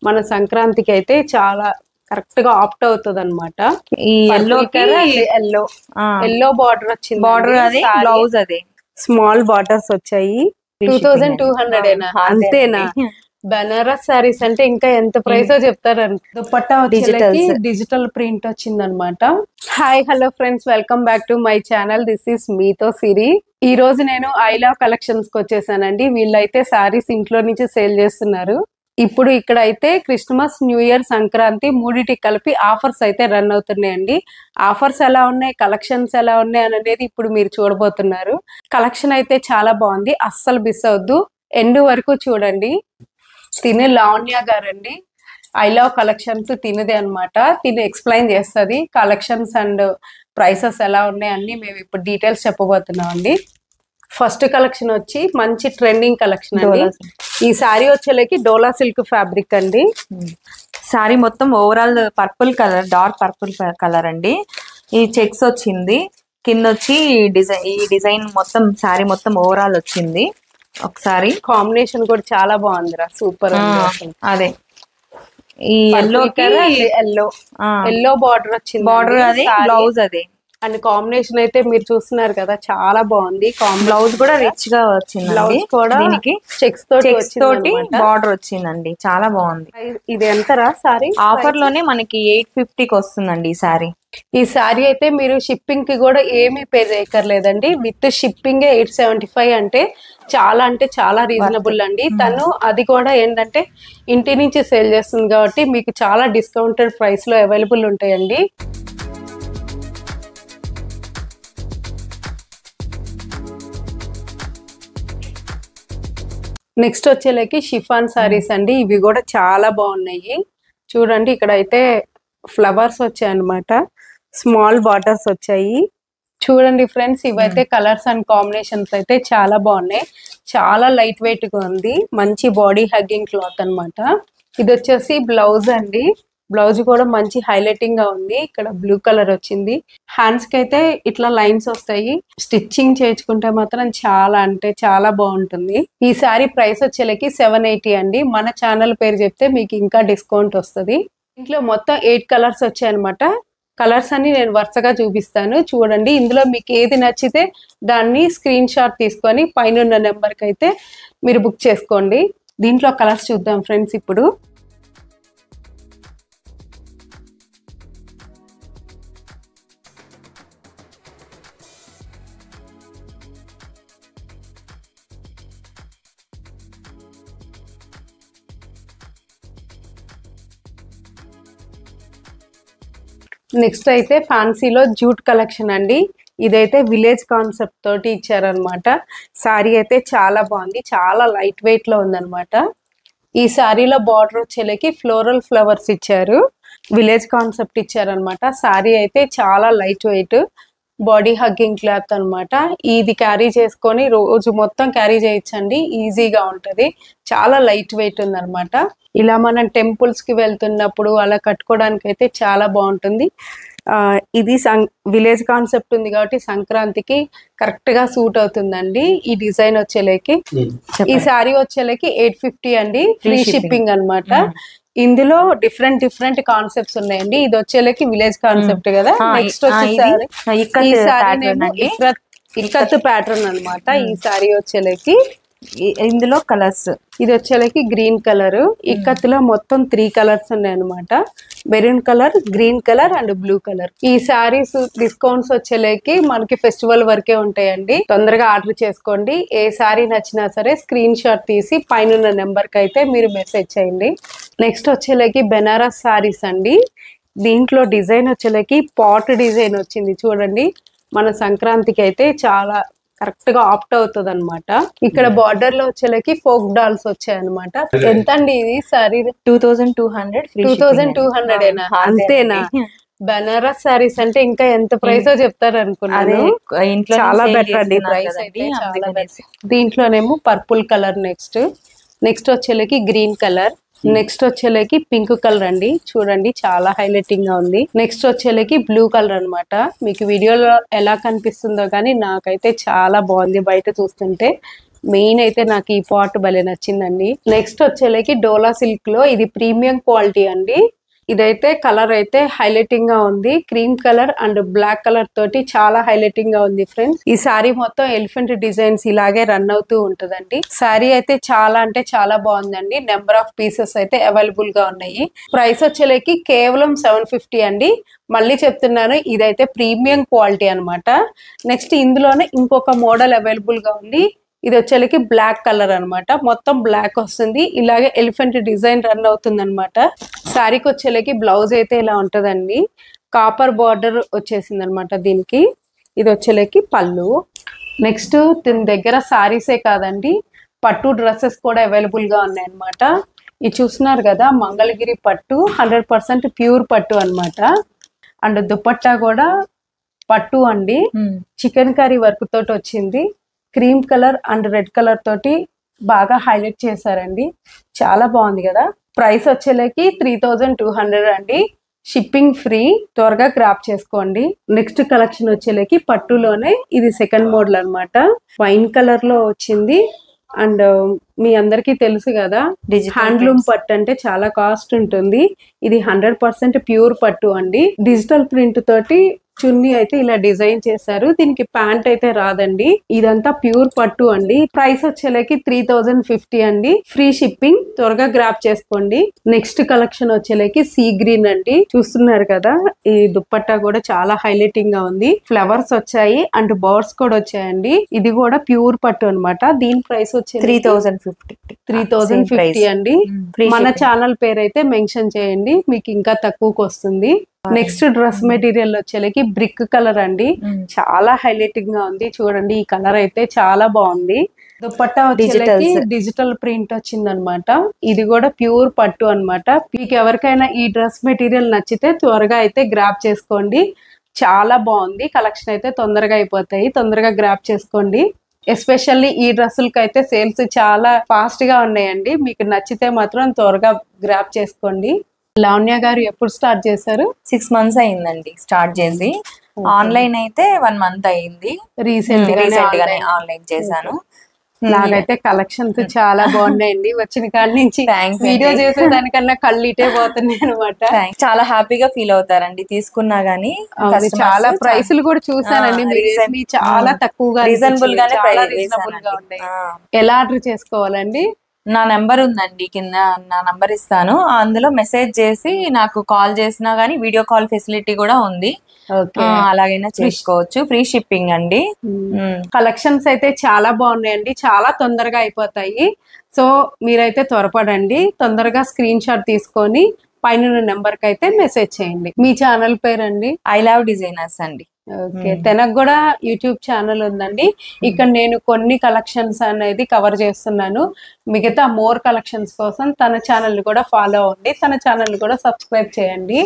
మన సంక్రాంతికి అయితే చాలా కరెక్ట్ గా ఆప్ట్ అవుతుంది అనమాట. ఈ ఎల్లో ఎల్లో బార్డర్ వచ్చింది. బార్డర్ అది బ్లౌజ్ అది స్మాల్ బార్డర్స్ వచ్చాయి. 2200 అంతేనా? బనారస్ సారీస్ అంటే ఇంకా ఎంత ప్రైస్ చెప్తారు. దుపట్టా వచ్చేసరికి డిజిటల్ ప్రింట్ వచ్చింది అనమాట. Hi hello friends, welcome back to my channel. This is మీతో సిరి. ఈ రోజు నేను ఐ లవ్ కలెక్షన్స్ కి వచ్చేసానండి. వీళ్ళైతే సారీస్ ఇంట్లో నుంచి సేల్ చేస్తున్నారు. ఇప్పుడు ఇక్కడ అయితే క్రిస్మస్, న్యూ ఇయర్, సంక్రాంతి మూడిటికి కలిపి ఆఫర్స్ అయితే రన్ అవుతున్నాయండి. ఆఫర్స్ ఎలా ఉన్నాయి, కలెక్షన్స్ ఎలా ఉన్నాయి అనేది ఇప్పుడు మీరు చూడబోతున్నారు. కలెక్షన్ అయితే చాలా బాగుంది, అస్సలు మిస్ అవద్దు, ఎండ్ వరకు చూడండి. తినే లావణ్య గారండి, ఐ లవ్ కలెక్షన్స్ తినదే అనమాట. తిని ఎక్స్ప్లెయిన్ చేస్తుంది కలెక్షన్స్ అండ్ ప్రైసెస్ ఎలా ఉన్నాయి అన్ని మేము ఇప్పుడు డీటెయిల్స్ చెప్పబోతున్నాం అండి. ఫస్ట్ కలెక్షన్ వచ్చి మంచి ట్రెండింగ్ కలెక్షన్ అండి. ఈ సారీ వచ్చేలకి డోలా సిల్క్ ఫ్యాబ్రిక్ అండి. సారీ మొత్తం overall purple colour, dark purple colour అండి. ఈ చెక్స్ వచ్చింది, కింద వచ్చి ఈ డిజైన్ మొత్తం సారీ మొత్తం ఓవరాల్ వచ్చింది. ఒకసారి కాంబినేషన్ కూడా చాలా బాగుందిరా, సూపర్. అదే ఈ ఎల్లో బార్డర్ వచ్చింది, బార్డర్ అది బ్లౌజ్ అది అండ్ కాంబినేషన్ అయితే మీరు చూస్తున్నారు కదా, చాలా బాగుంది. బ్లౌజ్ కూడా రిచ్ గా వచ్చింది. బ్లౌజ్ కూడా దీనికి చెక్స్ తోటి బార్డర్ వచ్చిందండి, చాలా బాగుంది. ఇది ఎంతరా సారీ? ఆఫర్ లోనే మనకి 850కి వస్తుందండి ఈ సారీ. ఈ సారీ అయితే మీరు షిప్పింగ్ కి కూడా ఏమీ పే చేయక్కర్లేదండి. విత్ షిప్పింగ్ 875 అంటే చాలా రీజనబుల్ అండి. తను అది కూడా ఏంటంటే ఇంటి నుంచి సేల్ చేస్తుంది కాబట్టి మీకు చాలా డిస్కౌంటెడ్ ప్రైస్ లో అవైలబుల్ ఉంటాయండి. నెక్స్ట్ వచ్చేలకి షిఫాన్ సారీస్ అండి. ఇవి కూడా చాలా బాగున్నాయి. చూడండి, ఇక్కడ అయితే ఫ్లవర్స్ వచ్చాయి అన్నమాట, స్మాల్ బార్డర్స్ వచ్చాయి. చూడండి ఫ్రెండ్స్, ఇవైతే కలర్స్ అండ్ కాంబినేషన్స్ అయితే చాలా బాగున్నాయి. చాలా లైట్ వెయిట్ గా ఉంది, మంచి బాడీ హగ్గింగ్ క్లాత్ అన్నమాట. ఇది వచ్చేసి బ్లౌజ్ అండి. బ్లౌజ్ కూడా మంచి హైలైటింగ్ గా ఉంది. ఇక్కడ బ్లూ కలర్ వచ్చింది. హ్యాండ్స్ కి అయితే ఇట్లా లైన్స్ వస్తాయి. స్టిచ్చింగ్ చేయించుకుంటే మాత్రం చాలా అంటే చాలా బాగుంటుంది. ఈ సారీ ప్రైస్ వచ్చేలకి 780 అండి. మన ఛానల్ పేరు చెప్తే మీకు ఇంకా డిస్కౌంట్ వస్తుంది. ఇంట్లో మొత్తం 8 కలర్స్ వచ్చాయన్నమాట. కలర్స్ అన్ని నేను వరుసగా చూపిస్తాను, చూడండి. ఇందులో మీకు ఏది నచ్చితే దాన్ని స్క్రీన్ షాట్ తీసుకొని పైన ఉన్న నెంబర్కి అయితే మీరు బుక్ చేసుకోండి. దీంట్లో కలర్స్ చూద్దాం ఫ్రెండ్స్ ఇప్పుడు. నెక్స్ట్ అయితే ఫ్యాన్సీలో జూట్ కలెక్షన్ అండి. ఇదైతే విలేజ్ కాన్సెప్ట్ తోటి ఇచ్చారనమాట. సారీ అయితే చాలా బాగుంది, చాలా లైట్ వెయిట్ లో ఉందన్నమాట. ఈ సారీలో బార్డర్ వచ్చేలకి ఫ్లోరల్ ఫ్లవర్స్ ఇచ్చారు, విలేజ్ కాన్సెప్ట్ ఇచ్చారనమాట. సారీ అయితే చాలా light weight, body hugging cloth అనమాట. ఇది క్యారీ చేసుకొని రోజు మొత్తం క్యారీ చేయొచ్చండి, ఈజీగా ఉంటుంది. చాలా లైట్ వెయిట్ ఉందన్నమాట. ఇలా మనం టెంపుల్స్ కి వెళ్తున్నప్పుడు అలా కట్టుకోవడానికి అయితే చాలా బాగుంటుంది. ఇది విలేజ్ కాన్సెప్ట్ ఉంది కాబట్టి సంక్రాంతికి కరెక్ట్ గా సూట్ అవుతుందండి. ఈ డిజైన్ వచ్చేలేకి ఈ సారీ వచ్చేలేకి 850 అండి, ఫ్రీ షిప్పింగ్ అన్నమాట. ఇందులో డిఫరెంట్ కాన్సెప్ట్స్ ఉన్నాయండి. ఇది వచ్చేలకి విలేజ్ కాన్సెప్ట్ కదా. నెక్స్ట్ వచ్చేసరి ఇక్కత్ ప్యాటర్న్ అనమాట. ఈ సారీ వచ్చేలకి ఇందులో కలర్స్, ఇది వచ్చేలకి గ్రీన్ కలర్. ఇక్కత్తులో మొత్తం 3 కలర్స్ ఉన్నాయి అనమాట, maroon colour, green colour and blue colour. ఈ సారీస్ డిస్కౌంట్స్ వచ్చేలేకి మనకి ఫెస్టివల్ వరకే ఉంటాయండి. తొందరగా ఆర్డర్ చేసుకోండి. ఏ సారీ నచ్చినా సరే స్క్రీన్ షాట్ తీసి పైన నెంబర్ కి అయితే మీరు మెసేజ్ చేయండి. నెక్స్ట్ వచ్చేలేకి బెనారస్ సారీస్ అండి. దీంట్లో డిజైన్ వచ్చేలేకి పాట్ డిజైన్ వచ్చింది. చూడండి, మన సంక్రాంతికి అయితే చాలా కరెక్ట్ గా ఆప్ట్ అవుతుంది అనమాట. ఇక్కడ బార్డర్ లో వచ్చేలకి ఫోక్ డాల్స్ వచ్చాయి అనమాట. ఎంత అండి ఇది సారీ? 2200 అంతేనా? బనారస్ సారీస్ అంటే ఇంకా ఎంత ప్రైస్ చెప్తారు అనుకున్నాను. చాలా బెటర్ అండి ప్రైస్ అయితే, చాలా బెటర్. దీంట్లోనేమో పర్పుల్ కలర్, నెక్స్ట్ వచ్చేలకి గ్రీన్ కలర్, నెక్స్ట్ వచ్చేలకి పింక్ కలర్ అండి. చూడండి, చాలా హైలైటింగ్ గా ఉంది. నెక్స్ట్ వచ్చేలకి బ్లూ కలర్ అనమాట. మీకు వీడియోలో ఎలా కనిపిస్తుందో కానీ నాకైతే చాలా బాగుంది బయట చూస్తుంటే. మెయిన్ అయితే నాకు ఈ పాట్ భలే నచ్చిందండి. నెక్స్ట్ వచ్చేలకి డోలా సిల్క్ లో ఇది ప్రీమియం క్వాలిటీ అండి. ఇదైతే కలర్ అయితే హైలైటింగ్ గా ఉంది. Cream colour and black colour తోటి చాలా హైలైటింగ్ గా ఉంది ఫ్రెండ్స్. ఈ సారీ మొత్తం ఎలిఫెంట్ డిజైన్స్ ఇలాగే రన్ అవుతూ ఉంటదండి. సారీ అయితే చాలా అంటే చాలా బాగుందండి. నెంబర్ ఆఫ్ పీసెస్ అయితే అవైలబుల్ గా ఉన్నాయి. ప్రైస్ వచ్చేలకి కేవలం 750 అండి. మళ్ళీ చెప్తున్నాను, ఇదైతే ప్రీమియం క్వాలిటీ అన్నమాట. నెక్స్ట్ ఇందులోనే ఇంకొక మోడల్ అవైలబుల్ గా ఉంది. ఇది వచ్చేలకి బ్లాక్ కలర్ అన్నమాట. మొత్తం బ్లాక్ వస్తుంది. ఇలాగే ఎలిఫెంట్ డిజైన్ రన్ అవుతుంది అనమాట. శారీకి వచ్చేలకి బ్లౌజ్ అయితే ఇలా ఉంటదండి. కాపర్ బార్డర్ వచ్చేసింది అనమాట దీనికి. ఇది వచ్చేలకి పళ్ళు. నెక్స్ట్ దీని దగ్గర శారీసే కాదండి, పట్టు డ్రెస్సెస్ కూడా అవైలబుల్ గా ఉన్నాయి అనమాట. ఇది చూస్తున్నారు కదా, మంగళగిరి పట్టు 100% ప్యూర్ పట్టు అన్నమాట. అండ్ దుపట్టా కూడా పట్టు అండి. చికెన్ కర్రీ వర్క్ తోటి వచ్చింది. Cream colour and red colour తోటి బాగా హైలైట్ చేశారండి. చాలా బాగుంది కదా. ప్రైస్ వచ్చేలకి 3200 అండి. Shipping free. త్వరగా గ్రాప్ చేసుకోండి. నెక్స్ట్ కలెక్షన్ వచ్చేలకి పట్టులోనే ఇది సెకండ్ మోడల్ అన్నమాట. వైన్ కలర్ లో వచ్చింది. అండ్ మీ అందరికీ తెలుసు కదా, హ్యాండ్లూమ్ పట్టు అంటే చాలా కాస్ట్ ఉంటుంది. ఇది 100% ప్యూర్ పట్టు అండి. డిజిటల్ ప్రింట్ తోటి చున్నీ అయితే ఇలా డిజైన్ చేశారు. దీనికి ప్యాంట్ అయితే రాదండి. ఇదంతా ప్యూర్ పట్టు అండి. ప్రైస్ వచ్చేలకి 3050 అండి. Free shipping. త్వరగా గ్రాప్ చేసుకోండి. నెక్స్ట్ కలెక్షన్ వచ్చేలకి సీ గ్రీన్ అండి. చూస్తున్నారు కదా, ఈ దుప్పట్టా కూడా చాలా హైలైటింగ్ గా ఉంది. ఫ్లవర్స్ వచ్చాయి అండ్ బర్డ్స్ కూడా వచ్చాయండి. ఇది కూడా ప్యూర్ పట్టు అన్నమాట. దీని ప్రైస్ వచ్చి 3050 అండి. మన ఛానల్ పేరు అయితే మెన్షన్ చేయండి, మీకు ఇంకా తక్కువకి వస్తుంది. నెక్స్ట్ డ్రెస్ మెటీరియల్ వచ్చేలకి బ్రిక్ కలర్ అండి. చాలా హైలైటింగ్ గా ఉంది. చూడండి, ఈ కలర్ అయితే చాలా బాగుంది. దుపట్టా వచ్చేలకి డిజిటల్ ప్రింట్ వచ్చింది అనమాట. ఇది కూడా ప్యూర్ పట్టు అన్నమాట. మీకు ఎవరికైనా ఈ డ్రెస్ మెటీరియల్ నచ్చితే త్వరగా అయితే గ్రాప్ చేసుకోండి. చాలా బాగుంది. కలెక్షన్ అయితే తొందరగా అయిపోతాయి. తొందరగా గ్రాప్ చేసుకోండి. ఎస్పెషల్లీ ఈ డ్రెస్సులకి అయితే సేల్స్ చాలా ఫాస్ట్ గా ఉన్నాయండి. మీకు నచ్చితే మాత్రం త్వరగా గ్రాప్ చేసుకోండి. లావణ్య గారు ఎప్పుడు స్టార్ట్ చేశారు? 6 months అయిందండి స్టార్ట్ చేసి. ఆన్లైన్ అయితే 1 month అయింది. రీసెంట్ గానే ఆన్లైన్ చేశాను. నాకైతే కలెక్షన్స్ చాలా బాగున్నాయండి. వచ్చిన కాడి నుంచి వీడియో చేసేదానికన్నా కళ్ళు ఇటే పోతున్నాయి అనమాట. చాలా హ్యాపీగా ఫీల్ అవుతారండి తీసుకున్నా గానీ. చాలా ప్రైసులు కూడా చూసానండి. చాలా తక్కువగా రీజనబుల్ గా ఉన్నాయి. ఎలా ఆర్డర్ చేసుకోవాలండి? నా నెంబర్ ఉందండి, కింద నా నంబర్ ఇస్తాను. అందులో మెసేజ్ చేసి నాకు కాల్ చేసినా గానీ వీడియో కాల్ ఫెసిలిటీ కూడా ఉంది. అలాగైనా చేసుకోవచ్చు. ఫ్రీ షిప్పింగ్ అండి. కలెక్షన్స్ అయితే చాలా బాగున్నాయండి. చాలా తొందరగా అయిపోతాయి. సో మీరైతే త్వరపడండి. తొందరగా స్క్రీన్ షాట్ తీసుకొని పైన నెంబర్ కి అయితే మెసేజ్ చేయండి. మీ ఛానల్ పేరండి? ఐ లవ్ డిజైనర్స్ అండి. ఓకే, తనకు కూడా యూట్యూబ్ ఛానల్ ఉందండి. ఇక్కడ నేను కొన్ని కలెక్షన్స్ అనేది కవర్ చేస్తున్నాను. మిగతా మోర్ కలెక్షన్స్ కోసం తన ఛానల్ కూడా ఫాలో అవ్వండి. తన ఛానల్ కూడా సబ్స్క్రైబ్ చేయండి.